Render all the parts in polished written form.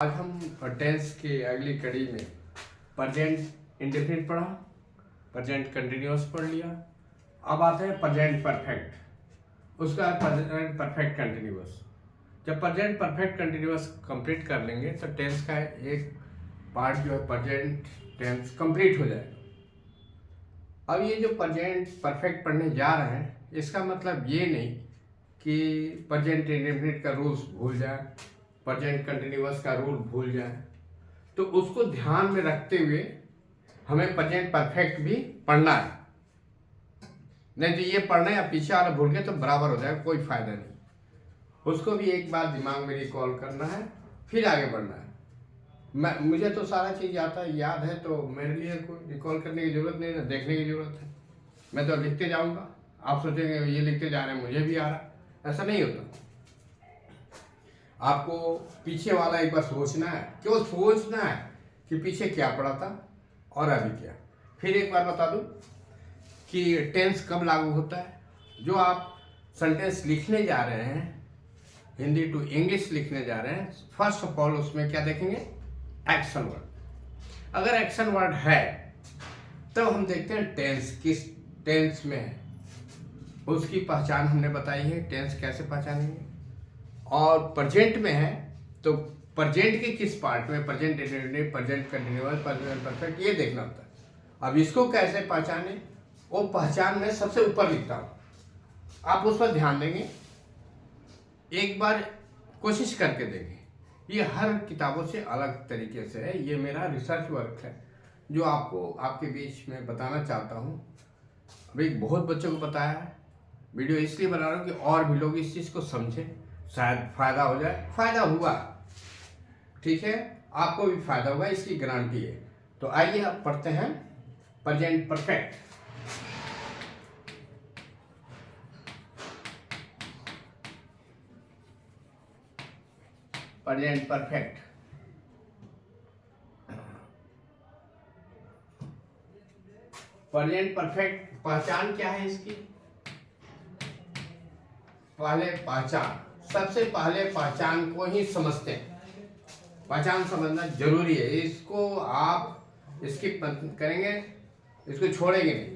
आज हम टेंस की अगली कड़ी में प्रेजेंट इंडेफिनिट पढ़ा, प्रेजेंट कंटिन्यूअस पढ़ लिया। अब आते हैं प्रेजेंट परफेक्ट, उसका प्रेजेंट परफेक्ट कंटिन्यूअस। जब प्रेजेंट परफेक्ट कंटिन्यूअस कंप्लीट कर लेंगे तो टेंस का एक पार्ट जो है प्रेजेंट टेंस कंप्लीट हो जाएगा। अब ये जो प्रेजेंट परफेक्ट पढ़ने जा रहे हैं इसका मतलब ये नहीं कि प्रेजेंट इंडेफिनिट का रूल्स भूल जाए, प्रेजेंट कंटिन्यूअस का रूल भूल जाए। तो उसको ध्यान में रखते हुए हमें प्रेजेंट परफेक्ट भी पढ़ना है, नहीं तो ये पढ़ना या पीछे वाला भूल गए तो बराबर हो जाएगा, कोई फायदा नहीं। उसको भी एक बार दिमाग में रिकॉल करना है, फिर आगे बढ़ना है। मुझे तो सारा चीज़ आता है, याद है, तो मेरे लिए कोई रिकॉल करने की जरूरत नहीं है, देखने की जरूरत है। मैं तो लिखते जाऊंगा, आप सोचेंगे ये लिखते जा रहे हैं मुझे भी आ रहा, ऐसा नहीं होता। आपको पीछे वाला एक बार सोचना है, केवल सोचना है कि पीछे क्या पड़ा था और अभी क्या। फिर एक बार बता दूं कि टेंस कब लागू होता है। जो आप सेंटेंस लिखने जा रहे हैं, हिंदी टू इंग्लिश लिखने जा रहे हैं, फर्स्ट ऑफ ऑल उसमें क्या देखेंगे, एक्शन वर्ड। अगर एक्शन वर्ड है तो हम देखते हैं टेंस किस टेंस में है, उसकी पहचान हमने बताई है, टेंस कैसे पहचानेंगे। और प्रेजेंट में है तो प्रेजेंट के किस पार्ट में, present indefinite, present continuous, present perfect, ये देखना होता है। अब इसको कैसे पहचाने, वो पहचान में सबसे ऊपर लिखता हूँ, आप उस पर ध्यान देंगे, एक बार कोशिश करके देंगे। ये हर किताबों से अलग तरीके से है, ये मेरा रिसर्च वर्क है जो आपको आपके बीच में बताना चाहता हूँ। अभी बहुत बच्चों को बताया है, वीडियो इसलिए बना रहा हूँ कि और भी लोग इस चीज़ को समझें, शायद फायदा हो जाए। फायदा हुआ, ठीक है, आपको भी फायदा होगा, इसकी गारंटी है। तो आइए अब पढ़ते हैं present perfect. Present perfect, present perfect पहचान क्या है इसकी। पहले पहचान, सबसे पहले पहचान को ही समझते हैं। पहचान समझना जरूरी है, इसको आप स्किप करेंगे, इसको छोड़ेंगे नहीं।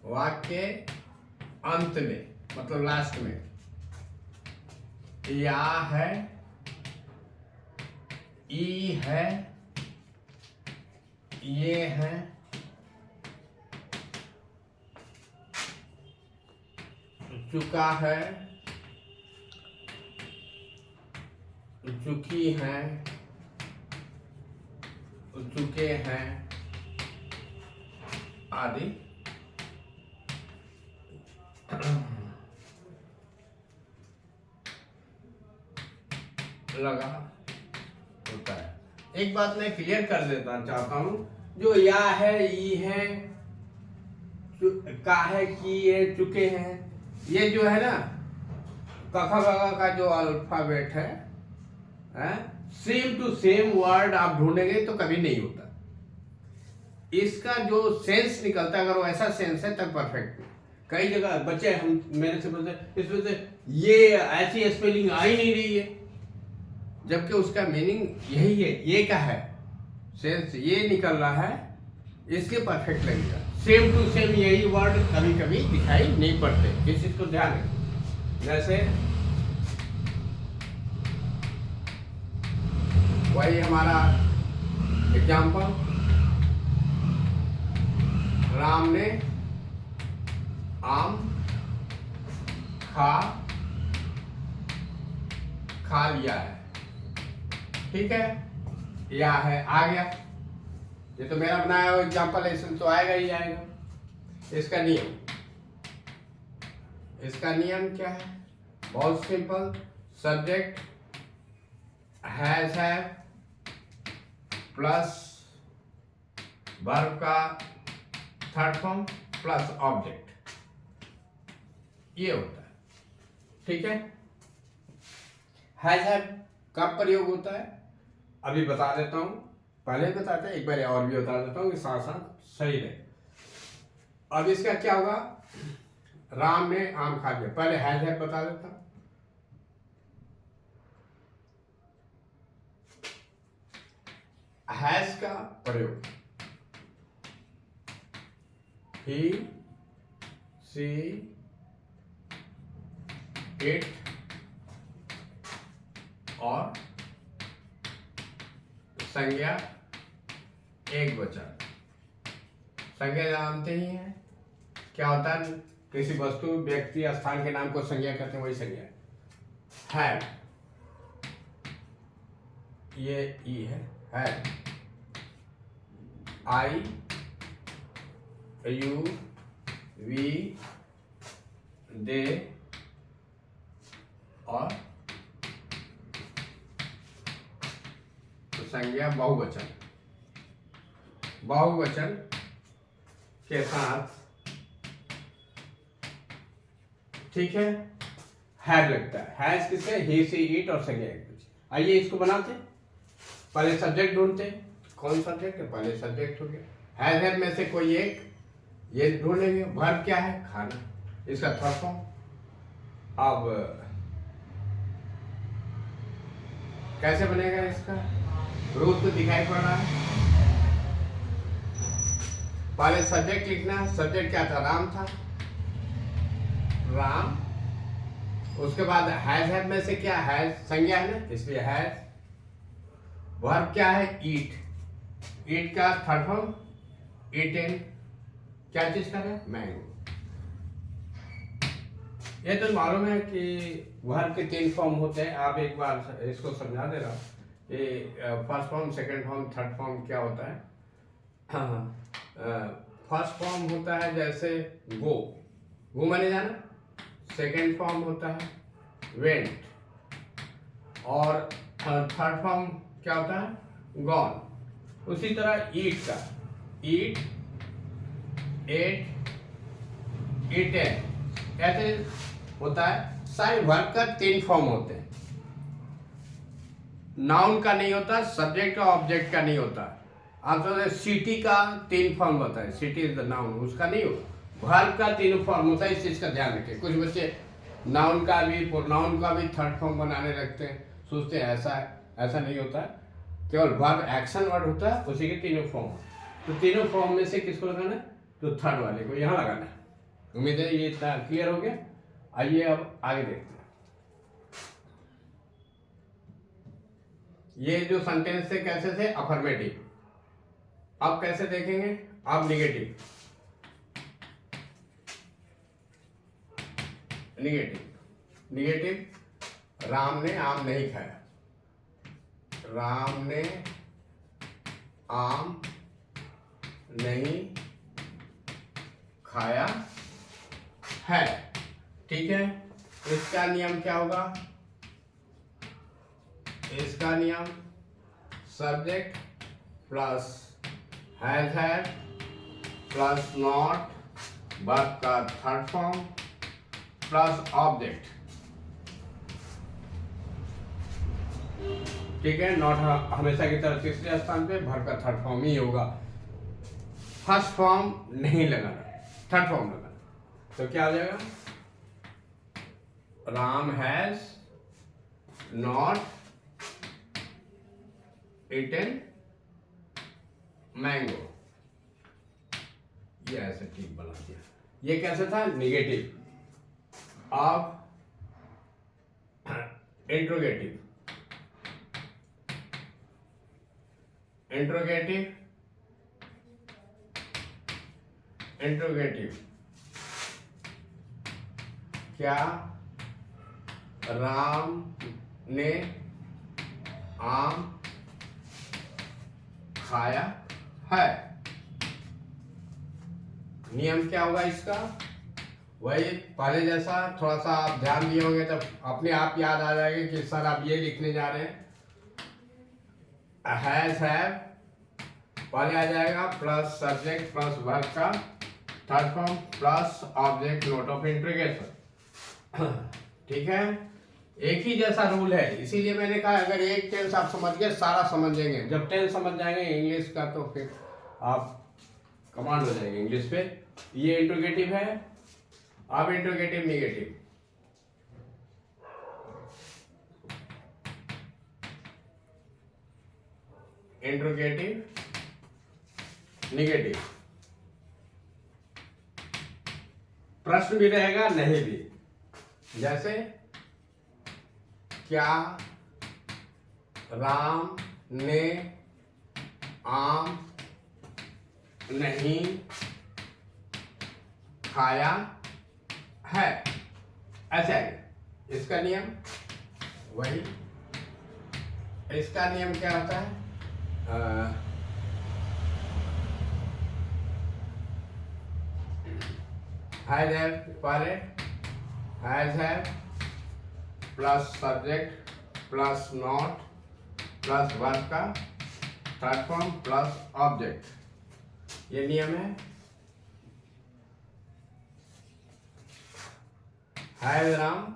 वाक्य अंत में, मतलब लास्ट में, या है, ई है, ये है, चुका है, चुकी है, चुके हैं, आदि लगा होता है। एक बात मैं क्लियर कर देता चाहता हूं, जो या है, ई है, का है, की है, चुके हैं, ये जो है ना कखा गगा का जो अल्फाबेट है, सेम टू सेम वर्ड आप ढूंढेंगे तो कभी नहीं होता। इसका जो सेंस निकलता है, अगर वो ऐसा सेंस है तब परफेक्ट है। कई जगह बच्चे हम मेरे से बोलते इसमें से ये ऐसी स्पेलिंग आ ही नहीं रही है, जबकि उसका मीनिंग यही है, ये का है, सेंस ये निकल रहा है, इसके परफेक्ट लगेगा। सेम टू सेम यही वर्ड कभी कभी दिखाई नहीं पड़ते, इस चीज को ध्यान रखें। जैसे वही हमारा एग्जाम्पल, राम ने आम खा लिया है, ठीक है, या है, आ गया। ये तो मेरा बनाया हुआ एग्जाम्पल है, इसमें तो आएगा ही आएगा। इसका नियम क्या है, बहुत सिंपल, सब्जेक्ट हैज है प्लस वर्ब का थर्ड फॉर्म प्लस ऑब्जेक्ट, ये होता है, ठीक है। हैज कब प्रयोग होता है अभी बता देता हूं, पहले बताते हैं, एक बार और भी बता देता हूँ कि साथ साथ सही रहे। अब इसका क्या होगा, राम ने आम खा लिया, पहले है बता देता। हैज का प्रयोग, ही सी इट और संज्ञा एक वचन। संज्ञा जानते ही हैं क्या होता है, किसी वस्तु व्यक्ति स्थान के नाम को संज्ञा कहते हैं, वही संज्ञा है। ये ई है आई यू वी दे और संज्ञा बहुवचन, बहुवचन के साथ, ठीक है, हैव लगता है। हैज किससे, ही सी इट और संज्ञा एक दूसरे। आइए इसको बनाते, पहले सब्जेक्ट ढूंढते, कौन सब्जेक्ट है, पहले सब्जेक्ट हो गया। हैव में से कोई एक ये ढूंढेंगे। वर्ब क्या है, खाना, इसका थर्ड फॉर्म। अब कैसे बनेगा इसका, रूप तो दिखाई पड़ रहा है। पहले सब्जेक्ट लिखना है, सब्जेक्ट क्या था, राम था, राम। उसके बाद हैज में से क्या, हैज संज्ञा है ना, इसलिए हैज। वर्ब क्या है, ईट, ईट का थर्ड फॉर्म ईटेन, क्या चीज का है, मैंगो। ये तो मालूम है कि वर्ब के 3 फॉर्म होते हैं। आप एक बार इसको समझा दे रहा हूँ कि first form, second form, third form क्या होता है। फर्स्ट फॉर्म होता है जैसे गो, गो माने जाना। सेकंड फॉर्म होता है वेंट, और थर्ड फॉर्म क्या होता है, गॉन। उसी तरह ईट का, ईट, एट, ईटेन, ऐसे होता है। सारे वर्ब का 3 फॉर्म होते हैं। नाउन का नहीं होता, सब्जेक्ट और ऑब्जेक्ट का नहीं होता। आप समझे, सिटी का 3 फॉर्म होता है, सिटी इज द नाउन, उसका नहीं होता। वर्ब का 3 फॉर्म होता है, इस चीज का ध्यान रखें। कुछ बच्चे नाउन का भी, प्रोनाउन का भी थर्ड फॉर्म बनाने लगते हैं, सोचते हैं ऐसा है, ऐसा नहीं होता है। केवल वर्ब एक्शन वर्ड होता है, उसी के 3 फॉर्म। तो 3 फॉर्म में से किसको लगाना है, तो थर्ड वाले को यहाँ लगाना है। उम्मीद है ये इतना क्लियर हो गया। आइए अब आगे देखते हैं। ये जो सेंटेंस थे कैसे थे, अफर्मेटिव। अब कैसे देखेंगे, अब निगेटिव। निगेटिव, निगेटिव, राम ने आम नहीं खाया, राम ने आम नहीं खाया है, ठीक है। इसका नियम क्या होगा, इसका नियम subject plus has had plus not, verb का थर्ड फॉर्म प्लस ऑब्जेक्ट, ठीक है। नॉट हमेशा की तरह तीसरे स्थान पे, वर्ब का थर्ड फॉर्म ही होगा। फर्स्ट फॉर्म नहीं लगाना, थर्ड फॉर्म लगाना। तो क्या हो जाएगा, Ram has not eaten mango. ये ऐसे ठीक बना दिया। ये कैसे था, निगेटिव। अब इंट्रोगेटिव, इंट्रोगेटिव, इंट्रोगेटिव, क्या राम ने आम खाया है। नियम क्या होगा इसका, वही पहले जैसा। थोड़ा सा आप ध्यान दिए होंगे तो अपने आप याद आ जाएगा कि सर आप ये लिखने जा रहे हैं। हैज हैव पहले आ जाएगा, प्लस सब्जेक्ट प्लस वर्ब का third form plus object note of interrogation, ठीक है। एक ही जैसा रूल है, इसीलिए मैंने कहा अगर एक टेंस आप समझ गए सारा समझेंगे। जब टेंस समझ जाएंगे इंग्लिश का तो फिर आप कमांड हो जाएंगे इंग्लिश पे। ये इंट्रोगेटिव है। अब इंट्रोगेटिव निगेटिव, इंट्रोगेटिव निगेटिव, प्रश्न भी रहेगा नहीं भी, जैसे क्या राम ने आम नहीं खाया है, ऐसे आएगा। इसका नियम वही, इसका नियम क्या होता है, हैज हैव पहले, has have plus subject plus not plus verb का थर्ड फॉर्म प्लस ऑब्जेक्ट, ये नियम है। Has Ram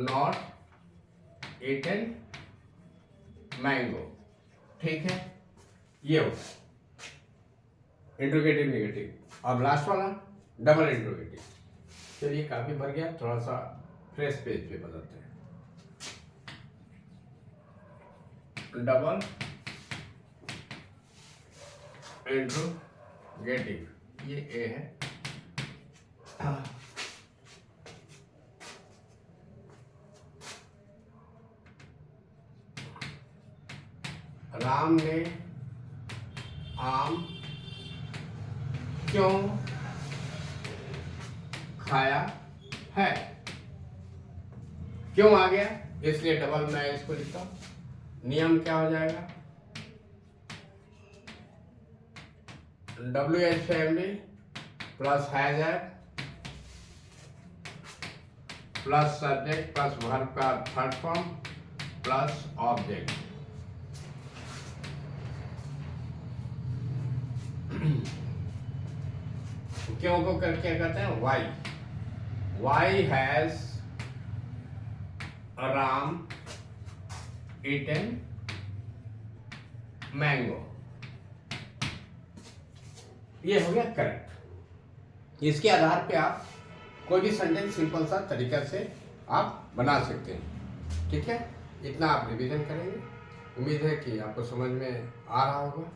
not eaten mango, ठीक है, ये होता है इंट्रोगेटिव निगेटिव। अब लास्ट वाला डबल इंट्रोगेटिव। चलिए काफी भर गया, थोड़ा सा फ्रेश पेज पे बदलते हैं। डबल इंट्रोगेटिव, ये ए है। राम ने आम क्यों खाया है, क्यों आ गया इसलिए डबल मैं इसको लिखता हूं। नियम क्या हो जाएगा, WH family plus has have plus subject plus verb का थर्ड फॉर्म प्लस ऑब्जेक्ट। क्यों को कर क्या कहते हैं, why has Ram eaten mango, ये हो गया करेक्ट। इसके आधार पे आप कोई भी सेंटेंस सिंपल सा तरीका से आप बना सकते हैं, ठीक है। इतना आप रिवीजन करेंगे, उम्मीद है कि आपको समझ में आ रहा होगा।